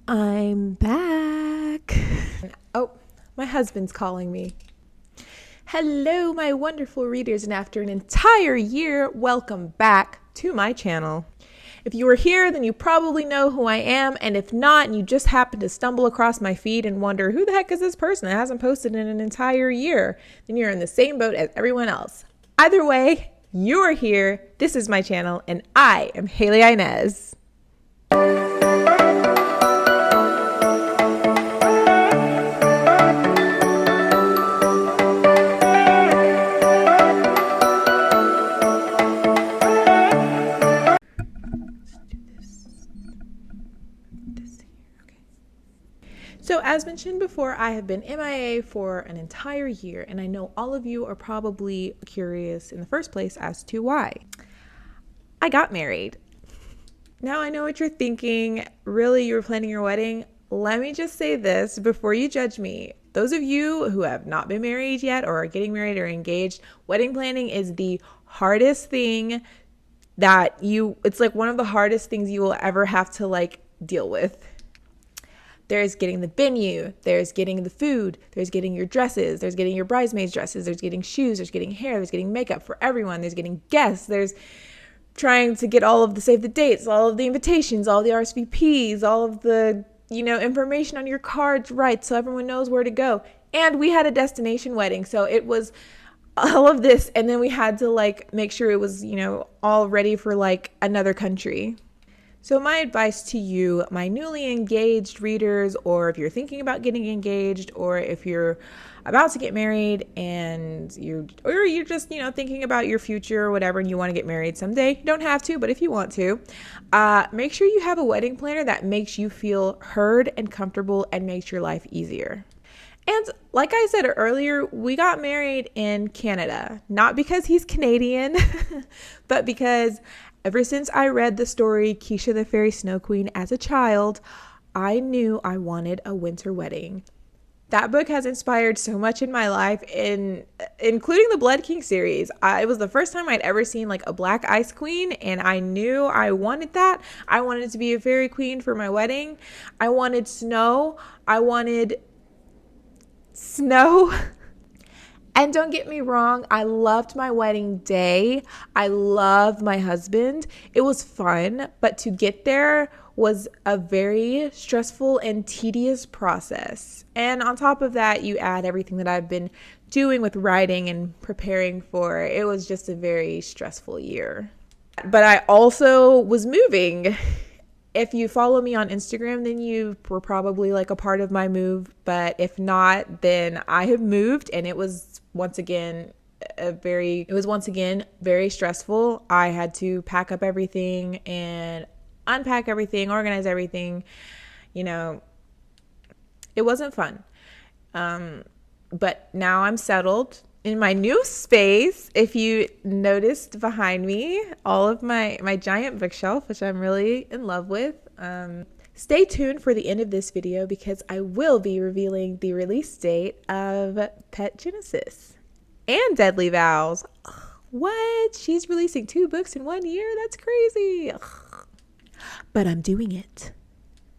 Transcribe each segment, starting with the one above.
I'm back. Oh, my husband's calling me. Hello, my wonderful readers, and after an entire year, welcome back to my channel. If you were here, then you probably know who I am, and if not, and you just happen to stumble across my feed and wonder, who the heck is this person that hasn't posted in an entire year? Then you're in the same boat as everyone else. Either way, you are here, this is my channel, and I am Haley Inez. So as mentioned before, I have been MIA for an entire year, and I know all of you are probably curious in the first place as to why. I got married. Now I know what you're thinking. Really, you were planning your wedding? Let me just say this before you judge me. Those of you who have not been married yet or are getting married or engaged, wedding planning is the hardest thing it's like one of the hardest things you will ever have to deal with. There's getting the venue, there's getting the food, there's getting your dresses, there's getting your bridesmaids' dresses, there's getting shoes, there's getting hair, there's getting makeup for everyone, there's getting guests, there's trying to get all of the save the dates, all of the invitations, all the RSVPs, all of the, information on your cards right so everyone knows where to go. And we had a destination wedding, so it was all of this, and then we had to make sure it was, all ready for another country. So my advice to you, my newly engaged readers, or if you're thinking about getting engaged, or if you're about to get married and you're just, thinking about your future or whatever, and you want to get married someday, you don't have to, but if you want to, make sure you have a wedding planner that makes you feel heard and comfortable and makes your life easier. And like I said earlier, we got married in Canada, not because he's Canadian, but because ever since I read the story Keisha the Fairy Snow Queen as a child, I knew I wanted a winter wedding. That book has inspired so much in my life, including the Blood King series. It was the first time I'd ever seen a black ice queen, and I knew I wanted that. I wanted to be a fairy queen for my wedding. I wanted snow. I wanted snow. And don't get me wrong, I loved my wedding day. I loved my husband. It was fun, but to get there was a very stressful and tedious process. And on top of that, you add everything that I've been doing with writing and preparing for. It was just a very stressful year. But I also was moving. If you follow me on Instagram, then you were probably a part of my move. But if not, then I have moved, and it was once again very stressful. I had to pack up everything and unpack everything, organize everything. It wasn't fun. But now I'm settled in my new space. If you noticed behind me, all of my giant bookshelf, which I'm really in love with. Stay tuned for the end of this video because I will be revealing the release date of Pet Genesis and Deadly Vows. What? She's releasing 2 books in 1 year? That's crazy. But I'm doing it.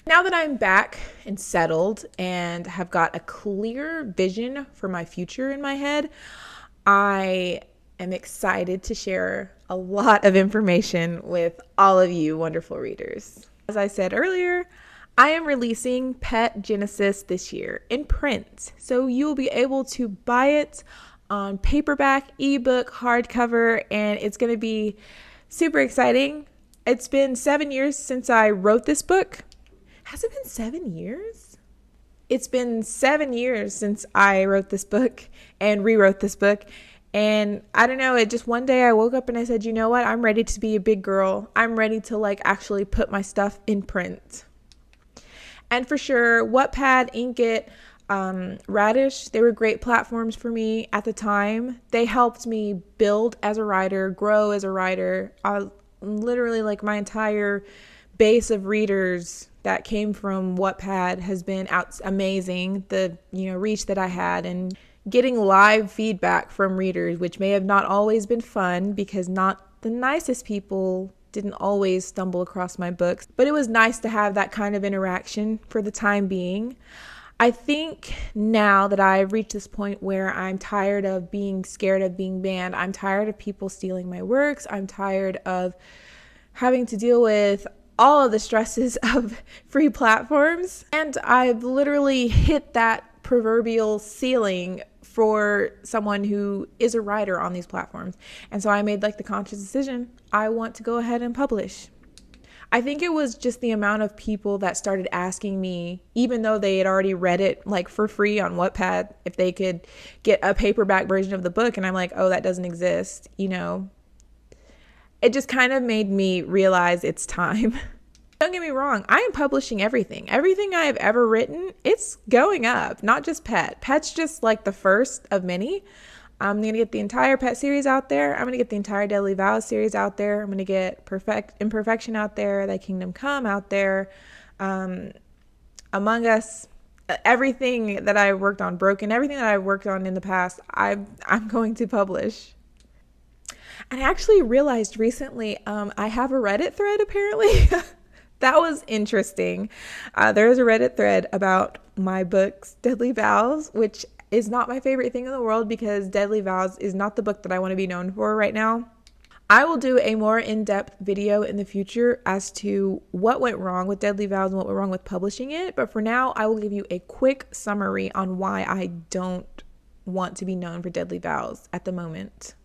Now that I'm back and settled and have got a clear vision for my future in my head, I am excited to share a lot of information with all of you wonderful readers. As I said earlier, I am releasing Pet Genesis this year in print. So you'll be able to buy it on paperback, ebook, hardcover, and it's going to be super exciting. It's been 7 years since I wrote this book. Has it been 7 years? It's been 7 years since I wrote this book and rewrote this book. And I don't know, one day I woke up and I said, you know what? I'm ready to be a big girl. I'm ready to actually put my stuff in print. And for sure, Wattpad, Inkit, Radish, they were great platforms for me at the time. They helped me build as a writer, grow as a writer. Literally my entire base of readers that came from Wattpad has been amazing. The reach that I had and getting live feedback from readers, which may have not always been fun because not the nicest people didn't always stumble across my books, but it was nice to have that kind of interaction for the time being. I think now that I've reached this point where I'm tired of being scared of being banned, I'm tired of people stealing my works, I'm tired of having to deal with all of the stresses of free platforms, and I've literally hit that proverbial ceiling for someone who is a writer on these platforms. And so I made like the conscious decision, I want to go ahead and publish. I think it was just the amount of people that started asking me, even though they had already read it like for free on Wattpad, if they could get a paperback version of the book. And I'm like, oh, that doesn't exist. You know, it just kind of made me realize it's time. Don't get me wrong, I am publishing everything. Everything I have ever written, it's going up, not just Pet. Pet's just like the first of many. I'm going to get the entire Pet series out there. I'm going to get the entire Deadly Vows series out there. I'm going to get Imperfection out there, Thy Kingdom Come out there, Among Us, everything that I worked on, Broken, everything that I've worked on in the past, I'm going to publish. And I actually realized recently I have a Reddit thread apparently. That was interesting. There is a Reddit thread about my books, Deadly Vows, which is not my favorite thing in the world because Deadly Vows is not the book that I want to be known for right now. I will do a more in-depth video in the future as to what went wrong with Deadly Vows and what went wrong with publishing it. But for now, I will give you a quick summary on why I don't want to be known for Deadly Vows at the moment.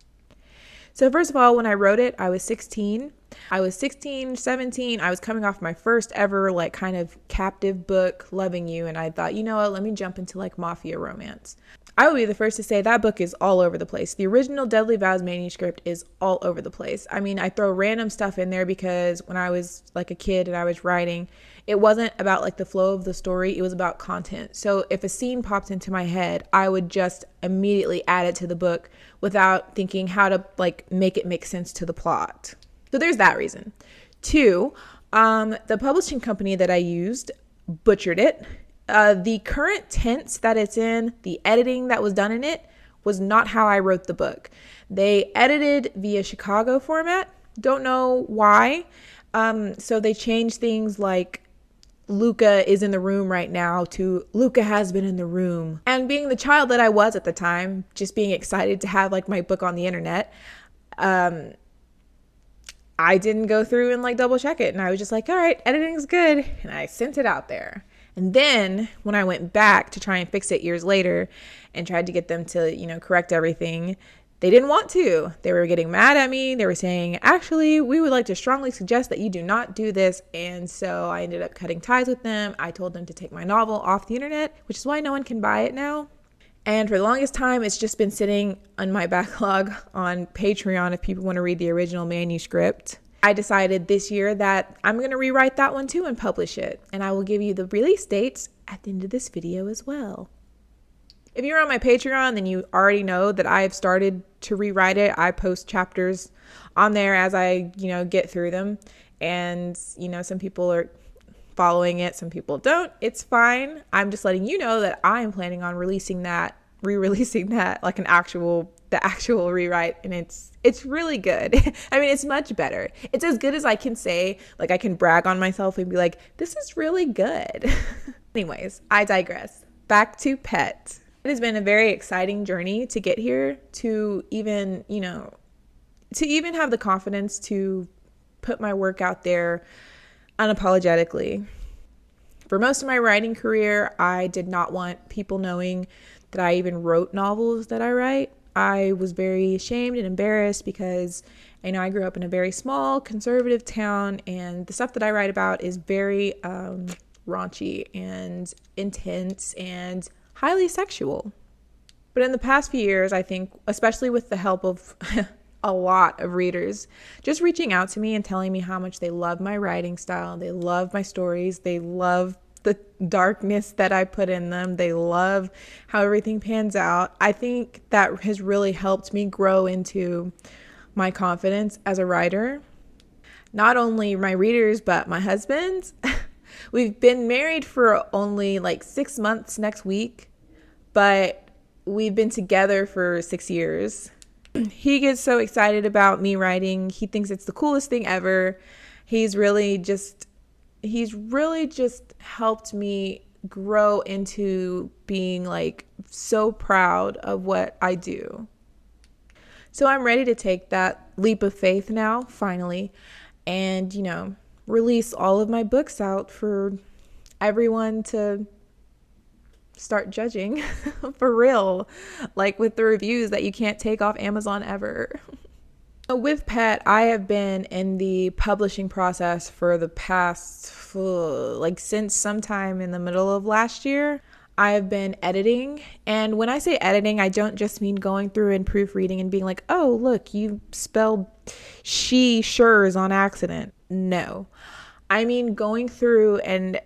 So first of all, when I wrote it, I was 16. I was 16, 17. I was coming off my first ever like kind of captive book, Loving You. And I thought, you know what, let me jump into like mafia romance. I will be the first to say that book is all over the place. The original Deadly Vows manuscript is all over the place. I mean, I throw random stuff in there because when I was like a kid and I was writing, it wasn't about like the flow of the story. It was about content. So if a scene popped into my head, I would just immediately add it to the book without thinking how to like make it make sense to the plot. So there's that reason. 2, the publishing company that I used butchered it. The current tense that it's in, the editing that was done in it, was not how I wrote the book. They edited via Chicago format. Don't know why. So they changed things like Luca is in the room right now to Luca has been in the room. And being the child that I was at the time, just being excited to have like my book on the internet, I didn't go through and like double check it. And I was just like, all right, editing's good. And I sent it out there. And then when I went back to try and fix it years later and tried to get them to, you know, correct everything, they didn't want to. They were getting mad at me. They were saying, actually, we would like to strongly suggest that you do not do this. And so I ended up cutting ties with them. I told them to take my novel off the internet, which is why no one can buy it now. And for the longest time, it's just been sitting on my backlog on Patreon if people want to read the original manuscript. I decided this year that I'm going to rewrite that one too and publish it. And I will give you the release dates at the end of this video as well. If you're on my Patreon, then you already know that I've started to rewrite it. I post chapters on there as I, you know, get through them. And, you know, some people are following it, some people don't. It's fine. I'm just letting you know that I am planning on re-releasing that like the actual rewrite, and it's really good. I mean, it's much better. It's as good as I can say. Like I can brag on myself and be like, this is really good. Anyways, I digress. Back to Pet. It has been a very exciting journey to get here, to even have the confidence to put my work out there unapologetically. For most of my writing career, I did not want people knowing that I even wrote novels that I write. I was very ashamed and embarrassed because I grew up in a very small conservative town, and the stuff that I write about is very raunchy and intense and highly sexual. But in the past few years, I think, especially with the help of a lot of readers just reaching out to me and telling me how much they love my writing style, they love my stories, they love the darkness that I put in them, they love how everything pans out. I think that has really helped me grow into my confidence as a writer. Not only my readers, but my husband. We've been married for only like 6 months next week, but we've been together for 6 years. He gets so excited about me writing. He thinks it's the coolest thing ever. He's really just helped me grow into being like so proud of what I do. So I'm ready to take that leap of faith now, finally, and, release all of my books out for everyone to start judging for real, like with the reviews that you can't take off Amazon ever. With Pet, I have been in the publishing process for the past, since sometime in the middle of last year. I have been editing, and when I say editing, I don't just mean going through and proofreading and being like, oh, look, you spelled sures on accident. No, I mean going through and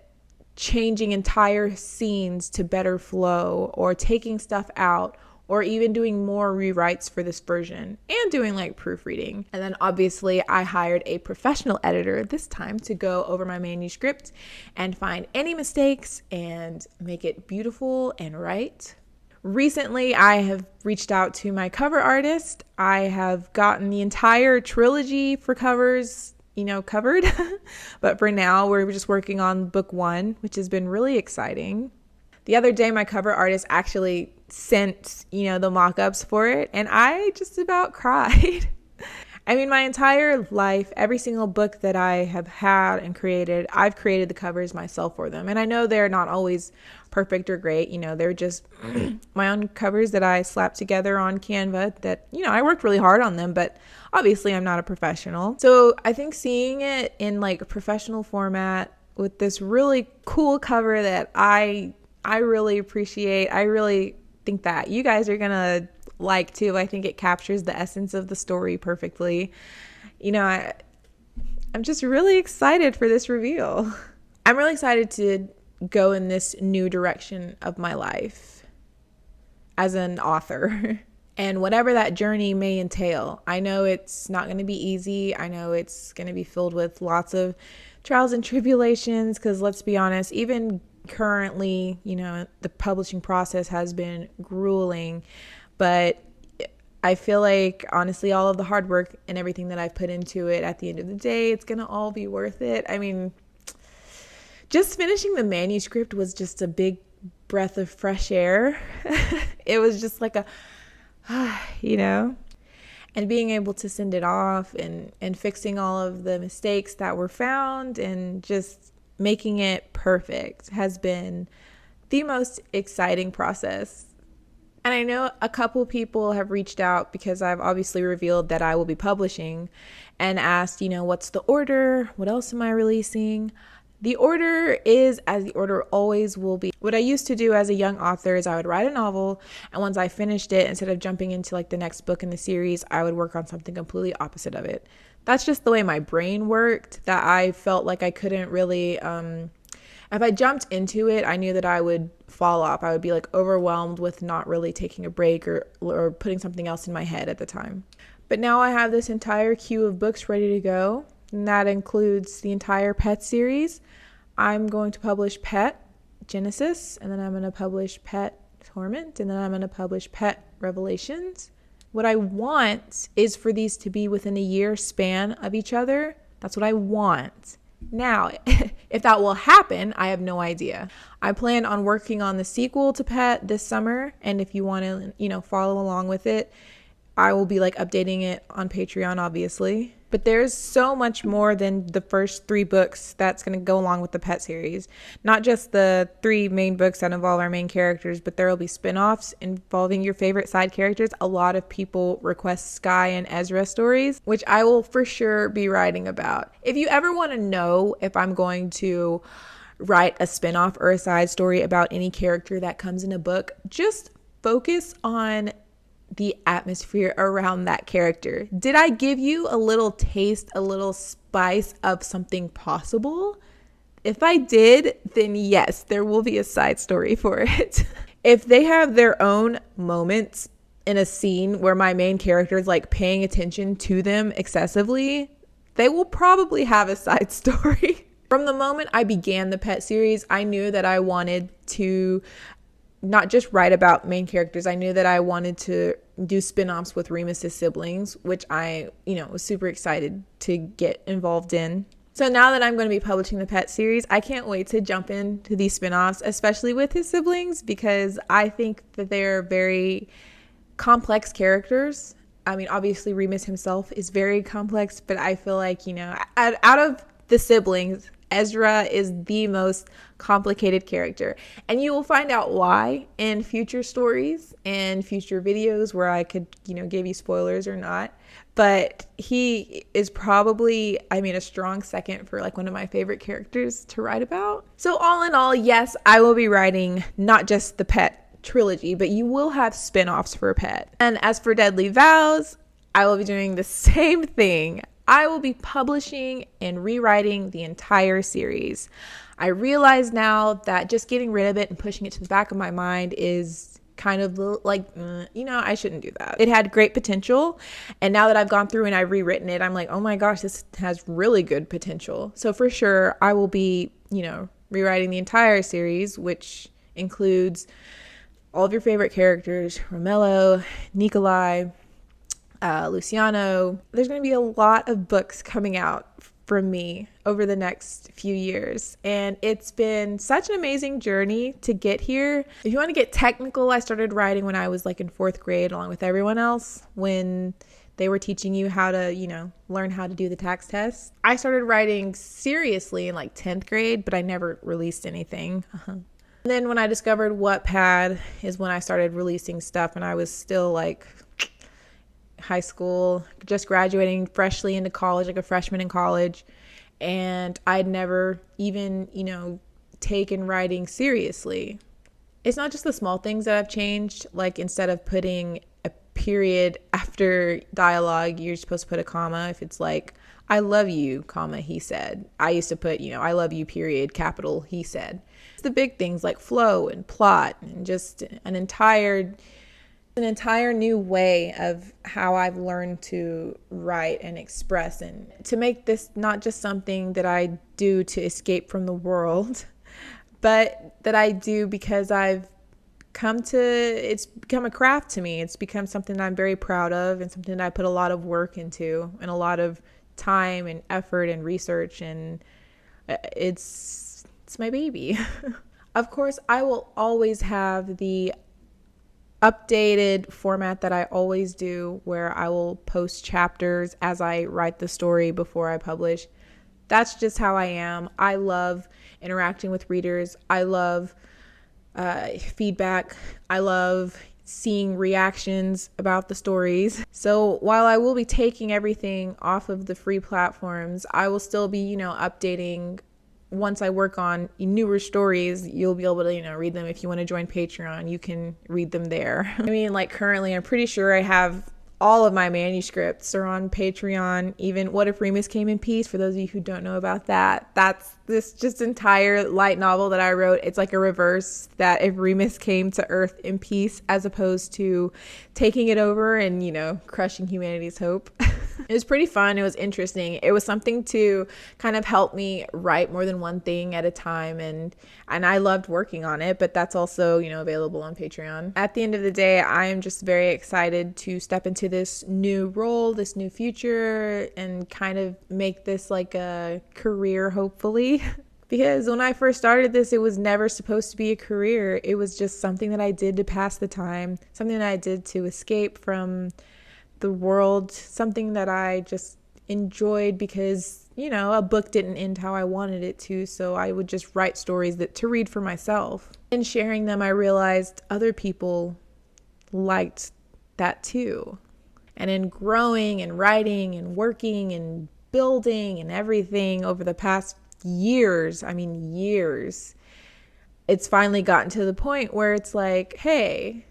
changing entire scenes to better flow, or taking stuff out, or even doing more rewrites for this version, and doing like proofreading. And then obviously I hired a professional editor this time to go over my manuscript and find any mistakes and make it beautiful and right. Recently, I have reached out to my cover artist. I have gotten the entire trilogy for covers, covered. But for now, we're just working on book 1, which has been really exciting. The other day, my cover artist actually sent, the mock-ups for it, and I just about cried. I mean, my entire life, every single book that I have had and created, I've created the covers myself for them. And I know they're not always perfect or great. They're just my own covers that I slapped together on Canva that, I worked really hard on them, but obviously I'm not a professional. So I think seeing it in like a professional format with this really cool cover that I really appreciate, I really think that you guys are gonna like too. I think it captures the essence of the story perfectly. I'm just really excited for this reveal. I'm really excited to go in this new direction of my life as an author. And whatever that journey may entail, I know it's not going to be easy. I know it's going to be filled with lots of trials and tribulations, because let's be honest, even currently, the publishing process has been grueling. But I feel like, honestly, all of the hard work and everything that I've put into it, at the end of the day, it's going to all be worth it. I mean, just finishing the manuscript was just a big breath of fresh air. It was just like and being able to send it off and fixing all of the mistakes that were found and just making it perfect has been the most exciting process. And I know a couple people have reached out, because I've obviously revealed that I will be publishing, and asked, what's the order? What else am I releasing? The order is as the order always will be. What I used to do as a young author is I would write a novel, and once I finished it, instead of jumping into like the next book in the series, I would work on something completely opposite of it. That's just the way my brain worked, that I felt like I couldn't really, if I jumped into it, I knew that I would fall off. I would be like overwhelmed with not really taking a break or putting something else in my head at the time. But now I have this entire queue of books ready to go, and that includes the entire Pet series. I'm going to publish Pet Genesis, and then I'm going to publish Pet Torment, and then I'm going to publish Pet Revelations. What I want is for these to be within a year span of each other. That's what I want. Now, if that will happen, I have no idea. I plan on working on the sequel to Pet this summer, and if you want to, follow along with it, I will be like updating it on Patreon, obviously. But there's so much more than the first 3 books that's going to go along with the Pet series. Not just the 3 main books that involve our main characters, but there will be spin-offs involving your favorite side characters. A lot of people request Sky and Ezra stories, which I will for sure be writing about. If you ever want to know if I'm going to write a spin-off or a side story about any character that comes in a book, just focus on the atmosphere around that character. Did I give you a little taste, a little spice of something possible? If I did, then yes, there will be a side story for it. If they have their own moments in a scene where my main character is like paying attention to them excessively, they will probably have a side story. From the moment I began the Pet series, I knew that I wanted to not just write about main characters. I knew that I wanted to do spin-offs with Remus's siblings, which I, was super excited to get involved in. So now that I'm going to be publishing the Pet series, I can't wait to jump into these spin-offs, especially with his siblings, because I think that they're very complex characters. I mean, obviously Remus himself is very complex, but I feel like, out of the siblings, Ezra is the most complicated character. And you will find out why in future stories and future videos where I could, give you spoilers or not. But he is probably, a strong second for like one of my favorite characters to write about. So all in all, yes, I will be writing not just the Pet trilogy, but you will have spin-offs for Pet. And as for Deadly Vows, I will be doing the same thing. I will be publishing and rewriting the entire series. I realize now that just getting rid of it and pushing it to the back of my mind is kind of like, I shouldn't do that. It had great potential. And now that I've gone through and I've rewritten it, I'm like, oh my gosh, this has really good potential. So for sure, I will be, rewriting the entire series, which includes all of your favorite characters, Romello, Nikolai, Luciano. There's going to be a lot of books coming out from me over the next few years, and it's been such an amazing journey to get here. If you want to get technical, I started writing when I was like in 4th grade along with everyone else, when they were teaching you how to, learn how to do the tax test. I started writing seriously in like 10th grade, but I never released anything. And then when I discovered Wattpad is when I started releasing stuff, and I was still like high school, just graduating freshly into college, like a freshman in college. And I'd never even, taken writing seriously. It's not just the small things that have changed. Like instead of putting a period after dialogue, you're supposed to put a comma. If it's like, I love you, comma, he said. I used to put, I love you, period, capital, he said. It's the big things like flow and plot and just an entire new way of how I've learned to write and express, and to make this not just something that I do to escape from the world, but that I do because it's become a craft to me. It's become something that I'm very proud of, and something that I put a lot of work into and a lot of time and effort and research, and it's my baby. Of course, I will always have the updated format that I always do, where I will post chapters as I write the story before I publish. That's just how I am. I love interacting with readers. I love feedback. I love seeing reactions about the stories. So while I will be taking everything off of the free platforms, I will still be, updating. Once I work on newer stories, you'll be able to, read them. If you want to join Patreon, you can read them there. Currently, I'm pretty sure I have all of my manuscripts are on Patreon. Even What If Remus Came in Peace, for those of you who don't know about that, that's this just entire light novel that I wrote. It's like a reverse, that if Remus came to Earth in peace, as opposed to taking it over and, crushing humanity's hope. It was pretty fun. It was interesting. It was something to kind of help me write more than one thing at a time. And I loved working on it, but that's also, available on Patreon. At the end of the day, I am just very excited to step into this new role, this new future, and kind of make this like a career, hopefully. Because when I first started this, it was never supposed to be a career. It was just something that I did to pass the time, something that I did to escape from the world, something that I just enjoyed because, a book didn't end how I wanted it to, so I would just write stories to read for myself. In sharing them, I realized other people liked that too. And in growing and writing and working and building and everything over the past years, it's finally gotten to the point where it's like, hey,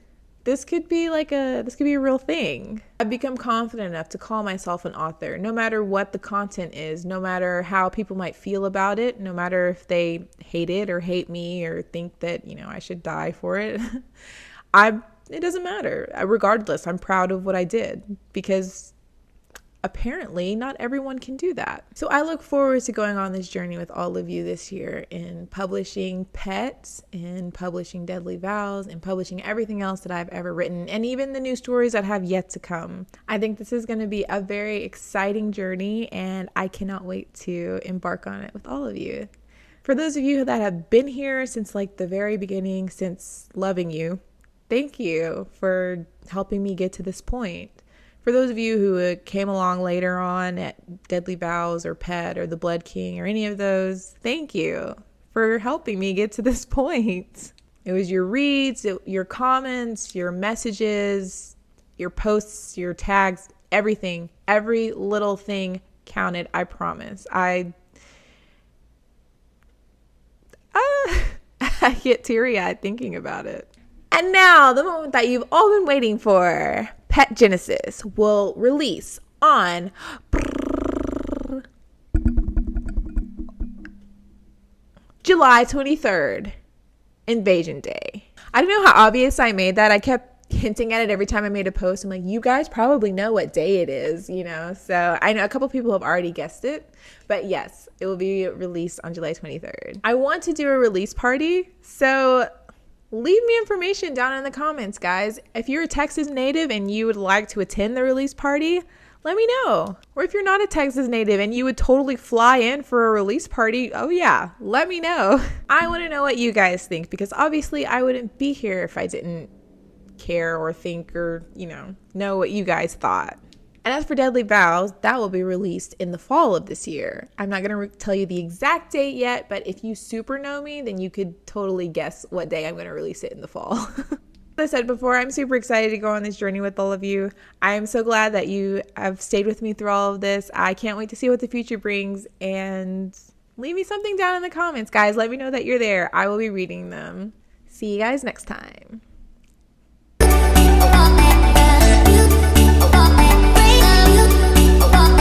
this could be a real thing. I've become confident enough to call myself an author, no matter what the content is, no matter how people might feel about it, no matter if they hate it or hate me or think that, I should die for it. It doesn't matter. Regardless, I'm proud of what I did, because apparently not everyone can do that. So I look forward to going on this journey with all of you this year in publishing Pets and publishing Deadly Vows and publishing everything else that I've ever written, and even the new stories that have yet to come. I think this is going to be a very exciting journey, and I cannot wait to embark on it with all of you. For those of you that have been here since like the very beginning, since loving you, thank you for helping me get to this point. For those of you who came along later on at Deadly Vows or Pet or The Blood King or any of those, thank you for helping me get to this point. It was your reads, your comments, your messages, your posts, your tags, everything. Every little thing counted, I promise. I get teary-eyed thinking about it. And now, the moment that you've all been waiting for. Pet Genesis will release on July 23rd, Invasion Day. I don't know how obvious I made that. I kept hinting at it every time I made a post. I'm like, you guys probably know what day it is, you know? So I know a couple people have already guessed it, but yes, it will be released on July 23rd. I want to do a release party, so leave me information down in the comments, guys. If you're a Texas native and you would like to attend the release party, let me know. Or if you're not a Texas native and you would totally fly in for a release party, oh yeah, let me know. I want to know what you guys think, because obviously I wouldn't be here if I didn't care or think or, know what you guys thought. And as for Deadly Vows, that will be released in the fall of this year. I'm not going to tell you the exact date yet, but if you super know me, then you could totally guess what day I'm going to release it in the fall. As I said before, I'm super excited to go on this journey with all of you. I am so glad that you have stayed with me through all of this. I can't wait to see what the future brings, and leave me something down in the comments, guys. Let me know that you're there. I will be reading them. See you guys next time.